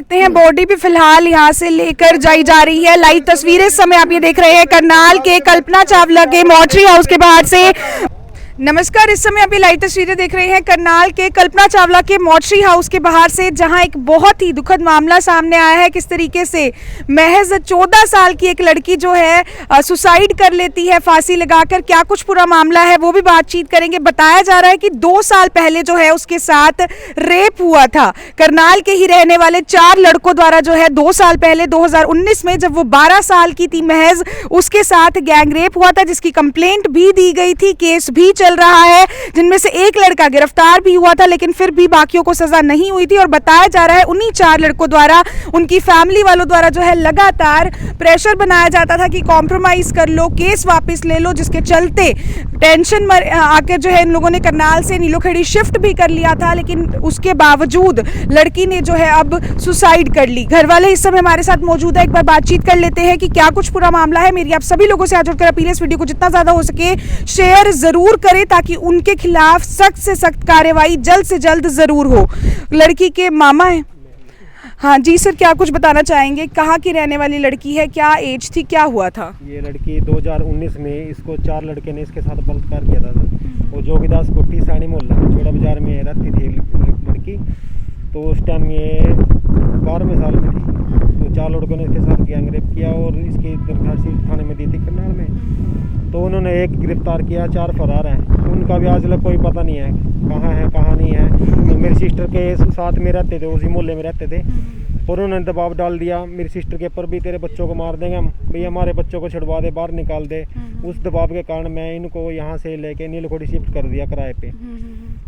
सकते हैं बॉडी भी फिलहाल यहाँ से लेकर जाई जा रही है। लाइव तस्वीरें इस समय आप ये देख रहे हैं करनाल के कल्पना चावला के मॉर्चरी हाउस के बाहर से। नमस्कार, इस समय आप ये लाइव तस्वीरें देख रहे हैं करनाल के कल्पना चावला के मॉर्चरी हाउस के बाहर से, जहां एक बहुत ही दुखद मामला सामने आया है। किस तरीके से महज 14 साल की एक लड़की जो है सुसाइड कर लेती है फांसी लगाकर। क्या कुछ पूरा मामला है वो भी बातचीत करेंगे। बताया जा रहा है कि 2 साल पहले जो है उसके साथ रेप हुआ था। करनाल के ही रहने वाले 4 लड़कों द्वारा जो है 2 साल पहले 2019 में, जब वो 12 साल की थी महज, उसके साथ गैंग रेप हुआ था, जिसकी कंप्लेंट भी दी गई थी, केस भी चल रहा है, जिनमें से एक लड़का गिरफ्तार भी हुआ था, लेकिन फिर भी बाकियों को सजा नहीं हुई थी। और बताया जा रहा है उन्हीं 4 लड़कों द्वारा, उनकी फैमिली वालों द्वारा जो है लगातार प्रेशर बनाया जाता था कि कॉम्प्रोमाइज कर लो, केस वापस ले लो, जिसके चलते टेंशन आकर जो है इन लोगों ने करनाल से नीलोखेड़ी शिफ्ट भी कर लिया था। लेकिन उसके बावजूद लड़की ने जो है अब सुसाइड कर ली। घर वाले इस समय हमारे साथ मौजूद है, एक बार बातचीत कर लेते हैं कि क्या कुछ पूरा मामला है। मेरी आप सभी लोगों से हाथ जोड़कर अपील है, इस वीडियो को जितना ज्यादा हो सके शेयर जरूर करें, ताकि उनके खिलाफ सख्त से सख्त कार्रवाई जल्द से जल्द जरूर हो। लड़की के मामा है। हाँ जी सर, क्या कुछ बताना चाहेंगे? कहाँ की रहने वाली लड़की है, क्या एज थी, क्या हुआ था? ये लड़की 2019 में इसको 4 लड़के ने इसके साथ बलात्कार किया था। वो जोगीदास कोठी सानी मोहल्ला छोड़ा बाजार में रहती थी लड़की। तो उस टाइम ये 12वें साल में थी। तो 4 लड़कों ने इसके साथ गैंग रेप किया और इसकी दरखास्त थाने में दी थी करनाल में। तो उन्होंने एक गिरफ्तार किया, 4 फरार हैं। उनका भी आज तक कोई पता नहीं है कहाँ नहीं है। तो मेरी सिस्टर के साथ में रहते थे, उसी मोहल्ले में रहते थे, और उन्होंने दबाव डाल दिया मेरी सिस्टर के ऊपर भी, तेरे बच्चों को मार देंगे हम, भैया हमारे बच्चों को छुड़वा दे, बाहर निकाल दे। उस दबाव के कारण मैं इनको यहाँ से लेके नीलकोठी शिफ्ट कर दिया किराए पे।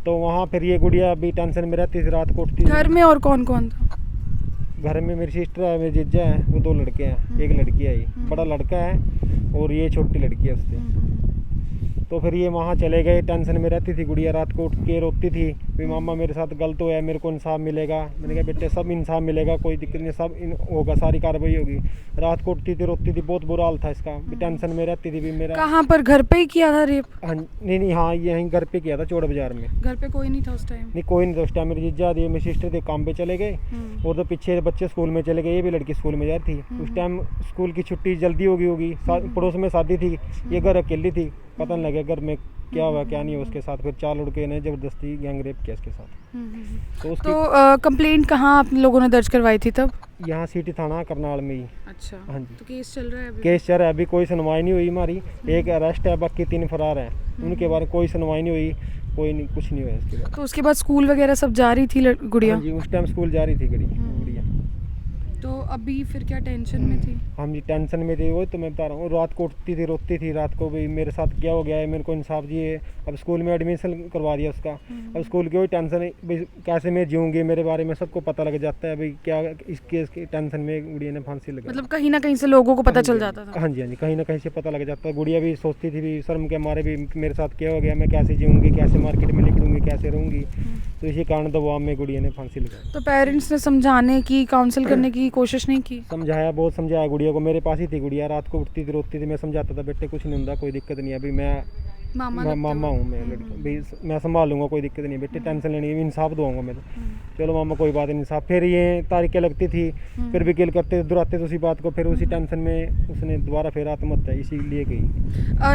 तो वहाँ फिर ये गुड़िया अभी टेंशन में रहती थी, रात को उठती। घर में और कौन कौन था? घर में मेरी सिस्टर है, मेरी जीजा है, वो 2 लड़के हैं, एक लड़की है। ये बड़ा लड़का है और ये छोटी लड़की है उससे। तो फिर ये वहाँ चले गए, टेंशन में रहती थी गुड़िया, रात को उठ के रोती थी भी मामा मेरे साथ गलत हुआ है, मेरे को इंसाफ मिलेगा। मैंने कहा बेटे सब इंसाफ मिलेगा, कोई दिक्कत नहीं, सब होगा, सारी कार्रवाई होगी। रात को उठती थी, रोती थी, बहुत बुरा हाल था इसका। टेंशन में रहती थी भी मेरा। कहाँ पर, घर पे ही किया था रेप? हाँ नहीं, हाँ यहीं घर पे किया था, चौड़ा बाजार में। घर पे कोई नहीं था उस टाइम? नहीं, कोई नहीं था उस टाइम। मेरी जीजा दी, मेरी सिस्टर थे, काम पे चले गए, और तो पीछे बच्चे स्कूल में चले गए। ये भी लड़की स्कूल में जा रही थी उस टाइम। स्कूल की छुट्टी जल्दी होगी। पड़ोस में शादी थी, ये घर अकेली थी, पता नहीं लगे घर में क्या हुआ क्या नहीं हुआ उसके साथ। फिर 4 लड़के ने जबरदस्ती गैंग रेप किया इसके साथ। तो कंप्लेंट कहाँ आप लोगों ने दर्ज करवाई थी तब? यहाँ सिटी थाना करनाल में ही। अच्छा, हाँ जी। तो केस चल रहा है अभी? केस चल रहा है, अभी कोई सुनवाई नहीं हुई हमारी। एक अरेस्ट है, बाकी 3 फरार हैं, उनके बारे में कोई सुनवाई नहीं हुई, कोई नहीं, कुछ नहीं हुआ इसके बाद। तो उसके बाद स्कूल वगैरह सब जा रही थी गुड़िया? हाँ जी, उस टाइम स्कूल जा रही थी गुड़िया। तो अभी फिर क्या टेंशन में थी? हम जी टेंशन में थे, वो तो मैं बता रहा हूँ। रात को उठती थी, रोती थी, रात को भी मेरे साथ क्या हो गया है, मेरे को इंसाफ दिए। अब स्कूल में एडमिशन करवा दिया उसका। अब स्कूल की वही टेंशन है भाई, कैसे मैं जीऊँगी, मेरे बारे में सबको पता लग जाता है भाई, क्या इस केस की टेंशन में गुड़िया ने फांसी लगा। मतलब कहीं ना कहीं से लोगों को पता चल जाता था? हाँ जी, कहीं ना कहीं से पता लग जाता है। गुड़िया भी सोचती थी भी शर्म के मारे भी मेरे साथ क्या हो गया, मैं कैसे जीऊँगी, कैसे मार्केट में निकलूँगी, कैसे रहूँगी। तो इसी कारण दबाव में गुड़िया ने फांसी लगाई। तो पेरेंट्स ने समझाने की, काउंसिल करने की कोशिश नहीं की? समझाया, बहुत समझाया गुड़िया को। मेरे पास ही थी गुड़िया, रात को उठती थी, रोती थी। मैं समझाता था बेटे कुछ नहीं होता, कोई दिक्कत नहीं है, अभी मैं मामा हूँ, मैं लड़का भाई मैं संभालूंगा, कोई दिक्कत नहीं बेटे, टेंशन लेनी, इंसाफ दूंगा मैं तो। चलो मामा कोई बात नहीं, इंसाफ। फिर ये तारीखें लगती थी, फिर वकील करते दुराते थे उसी बात को। फिर उसी टेंशन में उसने दोबारा फिर आत्महत्या इसीलिए की।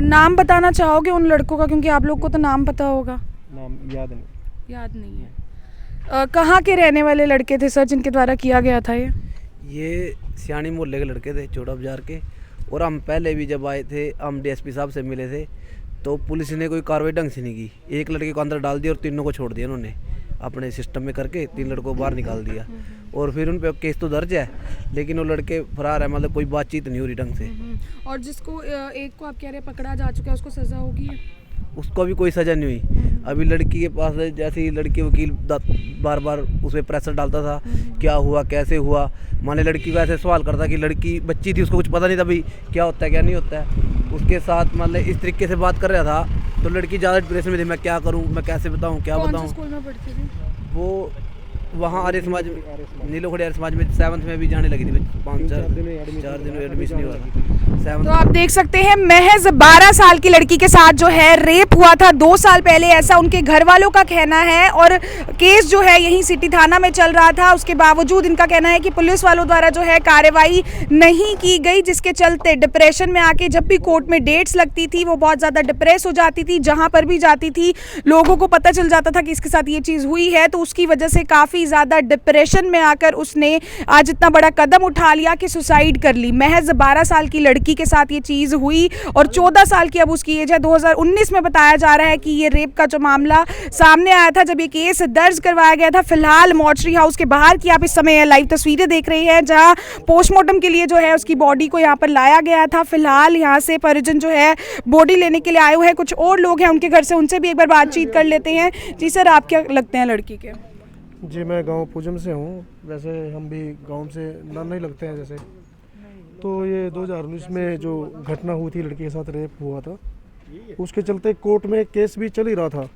नाम बताना चाहोगे उन लड़कों का, क्योंकि आप लोग को तो नाम पता होगा? नाम याद नहीं है। कहाँ के रहने वाले लड़के थे सर जिनके द्वारा किया गया था ये सियानी मोहल्ले के लड़के थे, चौड़ा बाजार के। और हम पहले भी जब आए थे, हम डीएसपी साहब से मिले थे, तो पुलिस ने कोई कार्रवाई ढंग से नहीं की। एक लड़के को अंदर डाल दिया और 3 को छोड़ दिया उन्होंने, अपने सिस्टम में करके 3 लड़कों को बाहर निकाल दिया। और फिर उन पे केस तो दर्ज है, लेकिन वो लड़के फरार है, मतलब कोई बातचीत नहीं हो रही ढंग से। और जिसको एक को आप कह रहे हैं पकड़ा जा चुका है, उसको सजा होगी? उसको भी कोई सज़ा नहीं हुई। अभी लड़की के पास जैसे ही लड़की वकील बार बार उस पर प्रेशर डालता था, क्या हुआ कैसे हुआ, माने लड़की को ऐसे सवाल करता कि लड़की बच्ची थी, उसको कुछ पता नहीं था भाई क्या होता है क्या नहीं होता है। उसके साथ मतलब इस तरीके से बात कर रहा था, तो लड़की ज़्यादा डिप्रेशन में थी, मैं क्या करूँ, मैं कैसे बताऊँ, क्या बताऊँ। स्कूल में पढ़ती थी वो वहाँ आर्य समाज नीलोखड़ी आर्य समाज में 7th में भी जाने लगी थी, 4 दिन में एडमिशन हुआ था 7th। तो आप देख सकते हैं महज 12 साल की लड़की के साथ जो है रेप हुआ था 2 साल पहले, ऐसा उनके घर वालों का कहना है। और केस जो है यहीं सिटी थाना में चल रहा था। उसके बावजूद इनका कहना है कि पुलिस वालों द्वारा जो है कार्रवाई नहीं की गई, जिसके चलते डिप्रेशन में आके जब भी कोर्ट में डेट्स लगती थी वो बहुत ज़्यादा डिप्रेस हो जाती थी। जहाँ पर भी जाती थी लोगों को पता चल जाता था कि इसके साथ ये चीज़ हुई है, तो उसकी वजह से काफ़ी ज़्यादा डिप्रेशन में आकर उसने आज इतना बड़ा कदम उठा लिया कि सुसाइड कर ली। महज 12 साल की लड़की के साथ ये चीज़ हुई और 14 साल की अब उसकी एज है। 2019 में बताया जा रहा है कि ये रेप का जो मामला सामने आया था जब ये केस दर्ज करवाया गया था। फिलहाल मॉर्चरी हाउस के बाहर की आप इस समय लाइव तस्वीरें देख रहे हैं, जहां पोस्टमार्टम के लिए जो है उसकी बॉडी को यहाँ पर लाया गया था। फिलहाल यहाँ से परिजन जो है बॉडी लेने के लिए आए हुए हैं। कुछ और लोग हैं उनके घर से, उनसे भी एक बार बातचीत कर लेते हैं। जी सर, आप क्या लगते हैं लड़की के? जी, मैं गांव पूजम से हूँ। वैसे हम भी गांव से नहीं लगते हैं जैसे। तो ये 2019 में जो घटना हुई थी, लड़की के साथ रेप हुआ था, उसके चलते कोर्ट में केस भी चल ही रहा था।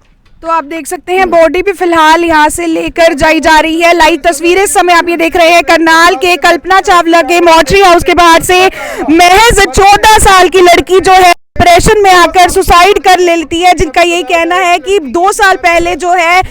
तो आप देख सकते हैं बॉडी भी फिलहाल यहाँ से लेकर जाई जा रही है। लाइव तस्वीरें इस समय आप ये देख रहे हैं करनाल के कल्पना चावला के मॉर्चरी हाउस के बाहर से। महज 14 साल की लड़की जो है डिप्रेशन में आकर सुसाइड कर लेती है, जिनका यही कहना है कि 2 साल पहले जो है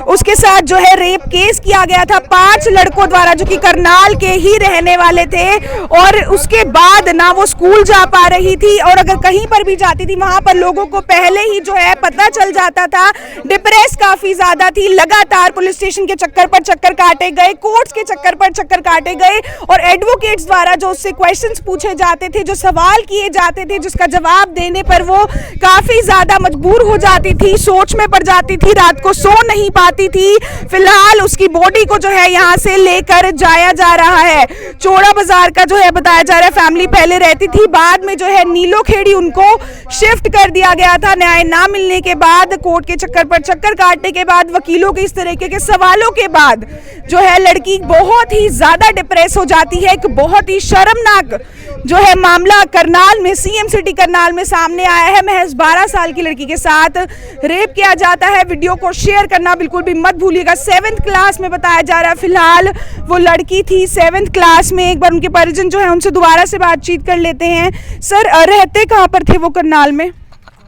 उसके साथ जो है रेप केस किया गया था 5 लड़कों द्वारा, जो कि करनाल के ही रहने वाले थे। और उसके बाद ना वो स्कूल जा पा रही थी, और अगर कहीं पर भी जाती थी वहां पर लोगों को पहले ही जो है पता चल जाता था। डिप्रेस काफी ज्यादा थी, लगातार पुलिस स्टेशन के चक्कर पर चक्कर काटे गए, कोर्ट्स के चक्कर पर चक्कर काटे गए, और एडवोकेट्स द्वारा जो उससे क्वेश्चंस पूछे जाते थे, जो सवाल किए जाते थे, जिसका जवाब देने पर वो काफी ज्यादा मजबूर हो जाती थी, सोच में पड़ जाती थी, रात को सो नहीं पाती थी। फिलहाल उसकी बॉडी को जो है यहाँ से लेकर जाया जा रहा है। चौड़ा बाजार का जो है बताया जा रहा है फैमिली पहले रहती थी, बाद में जो है नीलोखेड़ी उनको शिफ्ट कर दिया गया था। न्याय ना मिलने के बाद, कोर्ट के चक्कर पर चक्कर काटने के बाद, वकीलों के इस तरीके के सवालों के बाद जो है लड़की बहुत ही ज्यादा डिप्रेस हो जाती है। एक बहुत ही शर्मनाक जो है मामला करनाल में, सीएम सिटी करनाल में सामने आया है। महज 12 साल की लड़की के साथ रेप किया जाता है। वीडियो को शेयर करना बिल्कुल भी मत भूलिएगा। 7th क्लास में बताया जा रहा है फिलहाल वो लड़की थी 7th क्लास में। एक बार उनके परिजन जो है उनसे दोबारा से बातचीत कर लेते हैं। सर, रहते कहाँ पर थे वो करनाल में?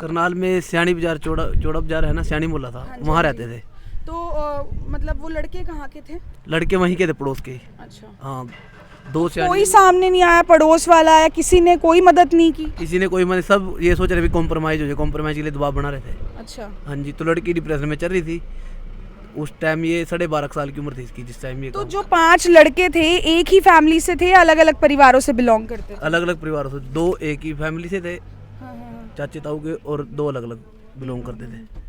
करनाल में सियानी बाजार, चौड़ा बाजार है ना, सियानी मोहल्ला था, वहाँ रहते थे। तो मतलब वो लड़के कहाँ के थे? लड़के वहीं के थे, पड़ोस के। अच्छा। हाँ, 2 कोई सामने नहीं आया पड़ोस वाला, या किसी ने कोई मदद नहीं की? किसी ने कोई, मतलब सब ये सोच रहे थे कॉम्प्रोमाइज हो जाए, कॉम्प्रोमाइज के लिए दबाव बना रहे थे। अच्छा। हाँ जी, तो लड़की डिप्रेशन में चल रही थी उस टाइम। ये 12.5 साल की उम्र थी इसकी जिस टाइम ये। तो जो 5 लड़के थे एक ही फैमिली से थे, अलग अलग परिवारों से बिलोंग करते थे? अलग अलग परिवारों से, 2 एक ही फैमिली से थे, चाचे ताऊ के, और 2 अलग अलग बिलोंग करते थे।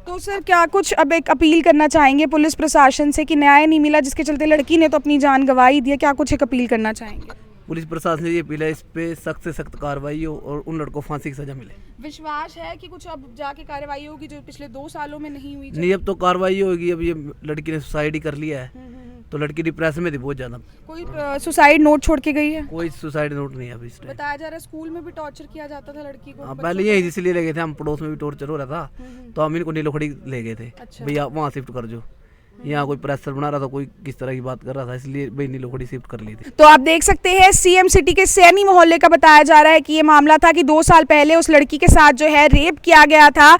तो सर, क्या कुछ अब एक अपील करना चाहेंगे पुलिस प्रशासन से कि न्याय नहीं मिला, जिसके चलते लड़की ने तो अपनी जान गंवा ही दी है? क्या कुछ एक अपील करना चाहेंगे? पुलिस प्रशासन ने ये अपील है, इस पे सख्त से सख्त कार्रवाई हो और उन लड़कों को फांसी की सजा मिले। विश्वास है कि कुछ अब जाके कार्रवाई होगी जो पिछले 2 सालों में नहीं हुई? नहीं, अब तो कार्रवाई होगी। अब ये लड़की ने सुसाइड ही कर लिया है, तो लड़की डिप्रेशन में थी बहुत ज्यादा। कोई सुसाइड नोट छोड़ के गई है? कोई सुसाइड नोट नहीं है अभी इस टाइम। बताया जा रहा है स्कूल में भी टॉर्चर किया जाता था लड़की को। हाँ, पहले ये इसलिए ले गए थे हम, पड़ोस में भी टॉर्चर हो रहा था, तो हम इनको नीलोखड़ी ले गए थे। अच्छा। भैया वहाँ शिफ्ट कर जो, यहाँ कोई प्रेशर बना रहा था, कोई किस तरह की बात कर रहा था, इसलिए भाई नीलोखड़ी शिफ्ट कर ली थी। तो आप देख सकते हैं सीएम सिटी के सैनी मोहल्ले का बताया जा रहा है कि ये मामला था कि 2 साल पहले उस लड़की के साथ जो है रेप किया गया था।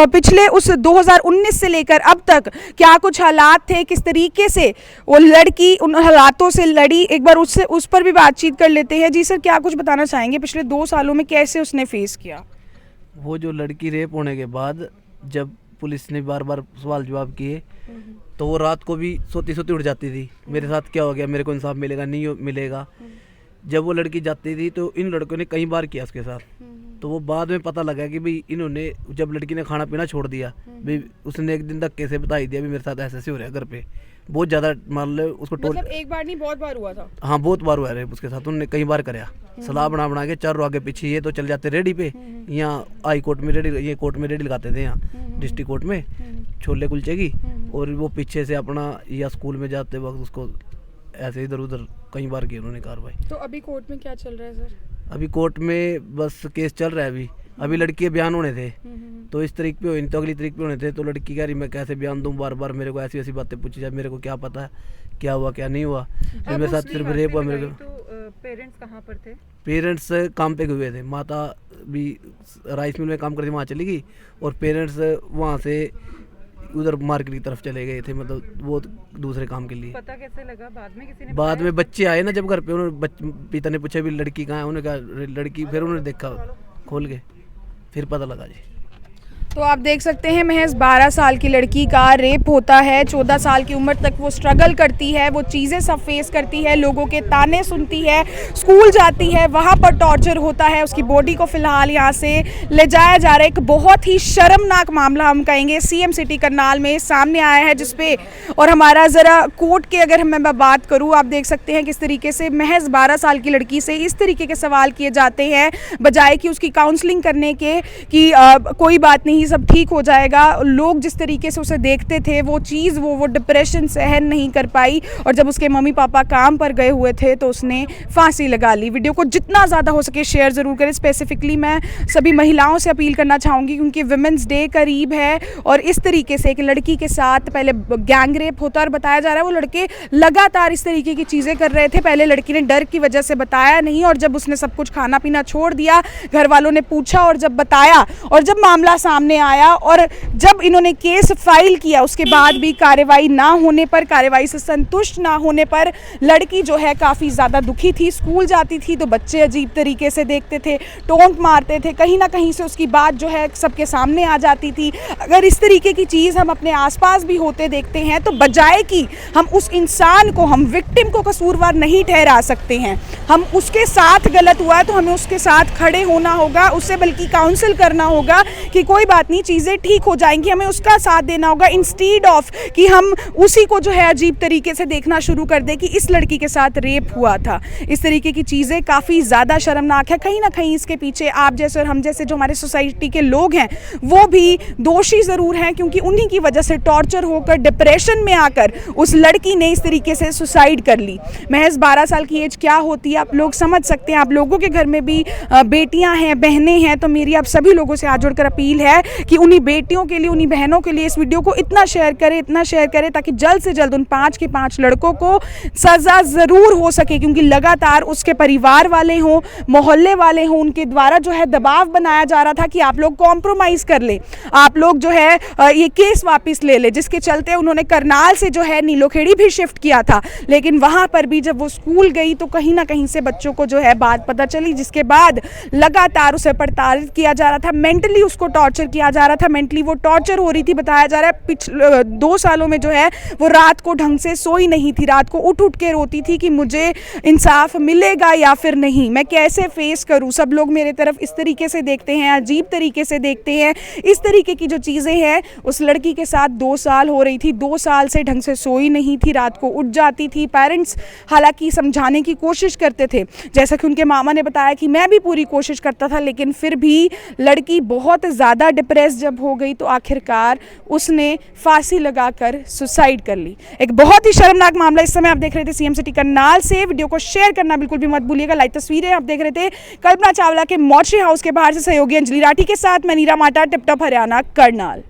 पिछले उस 2019 से लेकर अब तक क्या कुछ हालात थे, किस तरीके से वो लड़की उन हालातों से लड़ी, एक बार उस पर भी बातचीत कर लेते हैं। जी सर, क्या कुछ बताना चाहेंगे पिछले 2 सालों में कैसे उसने फेस किया? वो जो लड़की रेप होने के बाद जब पुलिस ने बार बार सवाल जवाब किए, तो वो रात को भी सोती सोती उठ जाती थी, मेरे साथ क्या हो गया, मेरे को इंसाफ मिलेगा नहीं मिलेगा। जब वो लड़की जाती थी तो इन लड़कों ने कई बार किया उसके साथ, तो वो बाद में पता लगा कि भाई इन्होंने, जब लड़की ने खाना पीना छोड़ दिया, भाई उसने एक दिन तक कैसे बता ही दिया भी मेरे साथ ऐसे हो रहा है घर पे। बहुत ज़्यादा मान लो उसको मतलब एक बार नहीं बहुत बार हुआ था? हाँ, बहुत बार हुआ है उसके साथ, उन्होंने कई बार कराया। सलाह बना के 4 आगे पीछे ये तो चल जाते रेडी पे, यहाँ हाई कोर्ट में रेडी, ये कोर्ट में रेडी लगाते थे, यहाँ डिस्ट्रिक्ट कोर्ट में छोले कुलचे की, और वो पीछे से अपना या स्कूल में जाते वक्त उसको ऐसे इधर उधर कई बार की उन्होंने कार्रवाई। तो अभी कोर्ट में क्या चल रहा है सर? अभी कोर्ट में बस केस चल रहा है अभी, अभी लड़की के बयान होने थे, तो इस तारीख पे हुई तो अगली तारीख पे होने थे। तो लड़की कह रही मैं कैसे बयान दूं, बार बार मेरे को ऐसी ऐसी बातें पूछी जाए, मेरे को क्या पता क्या हुआ क्या नहीं हुआ, फिर मेरे साथ सिर्फ रेप हुआ। मेरे को पेरेंट्स कहाँ पर थे? पेरेंट्स काम पे हुए थे, माता भी राइस मिल में काम करती वहाँ चली गई, और पेरेंट्स वहाँ से उधर मार्केट की तरफ चले गए थे, मतलब वो दूसरे काम के लिए। पता कैसे लगा बाद में? किसी ने बाद में बच्चे आए ना जब घर पे, उन्होंने पिता ने पूछा भी लड़की कहाँ है, उन्होंने कहा लड़की, फिर उन्होंने देखा खोल के, फिर पता लगा जी। तो आप देख सकते हैं महज 12 साल की लड़की का रेप होता है। 14 साल की उम्र तक वो स्ट्रगल करती है, वो चीज़ें सब फेस करती है, लोगों के ताने सुनती है, स्कूल जाती है, वहाँ पर टॉर्चर होता है। उसकी बॉडी को फिलहाल यहाँ से ले जाया जा रहा है। एक बहुत ही शर्मनाक मामला हम कहेंगे सीएम सिटी करनाल में सामने आया है, जिसपे और हमारा ज़रा कोर्ट के अगर मैं बात करूँ, आप देख सकते हैं किस तरीके से महज 12 साल की लड़की से इस तरीके के सवाल किए जाते हैं, बजाय कि उसकी काउंसलिंग करने के कि कोई बात नहीं सब ठीक हो जाएगा। लोग जिस तरीके से उसे देखते थे वो चीज़ वो डिप्रेशन सहन नहीं कर पाई, और जब उसके मम्मी पापा काम पर गए हुए थे तो उसने फांसी लगा ली। वीडियो को जितना ज़्यादा हो सके शेयर ज़रूर करें। स्पेसिफिकली मैं सभी महिलाओं से अपील करना चाहूँगी क्योंकि विमेंस डे करीब है, और इस तरीके से एक लड़की के साथ पहले गैंग रेप होता और बताया जा रहा है वो लड़के लगातार इस तरीके की चीज़ें कर रहे थे। पहले लड़की ने डर की वजह से बताया नहीं, और जब उसने सब कुछ खाना पीना छोड़ दिया, घर वालों ने पूछा और जब बताया, और जब मामला सामने आया और जब इन्होंने केस फाइल किया, उसके बाद भी कार्रवाई ना होने पर, कार्रवाई से संतुष्ट ना होने पर लड़की जो है काफ़ी ज़्यादा दुखी थी। स्कूल जाती थी तो बच्चे अजीब तरीके से देखते थे, टोंट मारते थे, कहीं ना कहीं से उसकी बात जो है सबके सामने आ जाती थी। अगर इस तरीके की चीज़ हम अपने आसपास भी होते देखते हैं तो बजाय कि हम उस इंसान को, हम विक्टिम को कसूरवार नहीं ठहरा सकते हैं, हम उसके साथ गलत हुआ है तो हमें उसके साथ खड़े होना होगा, उससे बल्कि काउंसिल करना होगा कि कोई बात नहीं, चीज़ें ठीक हो जाएंगी, हमें उसका साथ देना होगा, इंस्टीड ऑफ कि हम उसी को जो है अजीब तरीके से देखना शुरू कर दें कि इस लड़की के साथ रेप हुआ था। इस तरीके की चीज़ें काफ़ी ज़्यादा शर्मनाक है। कहीं ना कहीं इसके पीछे आप जैसे और हम जैसे जो हमारे सोसाइटी के लोग हैं वो भी दोषी ज़रूर हैं, क्योंकि उन्हीं की वजह से टॉर्चर होकर डिप्रेशन में आकर उस लड़की ने इस तरीके से सुसाइड कर ली। महज 12 साल की एज क्या होती है आप लोग समझ सकते हैं। आप लोगों के घर में भी बेटियां हैं, बहनें हैं, तो मेरी आप सभी लोगों से हाथ जोड़कर अपील है कि उन्हीं बेटियों के लिए, उन्हीं बहनों के लिए इस वीडियो को इतना शेयर करें ताकि जल्द से जल्द उन 5 के 5 लड़कों को सज़ा ज़रूर हो सके, क्योंकि लगातार उसके परिवार वाले हों, मोहल्ले वाले हों, उनके द्वारा जो है दबाव बनाया जा रहा था कि आप लोग कॉम्प्रोमाइज़ कर ले, आप लोग जो है ये केस वापस ले ले, जिसके चलते उन्होंने करनाल से जो है नीलोखेड़ी भी शिफ्ट किया था। लेकिन वहाँ पर भी जब वो स्कूल गई तो कहीं ना कहीं से बच्चों को जो है बात पता चली, जिसके बाद लगातार उसे प्रताड़ित किया जा रहा था, मेंटली उसको टॉर्चर किया जा रहा था, मेंटली वो टॉर्चर हो रही थी। बताया जा रहा है पिछले 2 सालों में जो है वो रात को ढंग से सोई नहीं थी, रात को उठ के रोती थी कि मुझे इंसाफ मिलेगा या फिर नहीं, मैं कैसे फेस करूं, सब लोग मेरे तरफ इस तरीके से देखते हैं, अजीब तरीके से देखते हैं। इस तरीके की जो चीज़ें हैं उस लड़की के साथ 2 साल हो रही थी, 2 साल से ढंग से सोई नहीं थी, रात को उठ जाती थी। पेरेंट्स हालांकि समझाने की कोशिश करते थे, जैसा कि उनके मामा ने बताया कि मैं भी पूरी कोशिश करता था, लेकिन फिर भी लड़की बहुत ज़्यादा डिप्रेस जब हो गई तो आखिरकार उसने फांसी लगाकर सुसाइड कर ली। एक बहुत ही शर्मनाक मामला इस समय आप देख रहे थे सीएम सिटी करनाल से। वीडियो को शेयर करना बिल्कुल भी मत भूलिएगा। लाइव तस्वीरें आप देख रहे थे कल्पना चावला के मॉर्चरी हाउस के बाहर से सहयोगी अंजलि राठी के साथ मैं नीरा माटा, टिप टॉप हरियाणा, करनाल।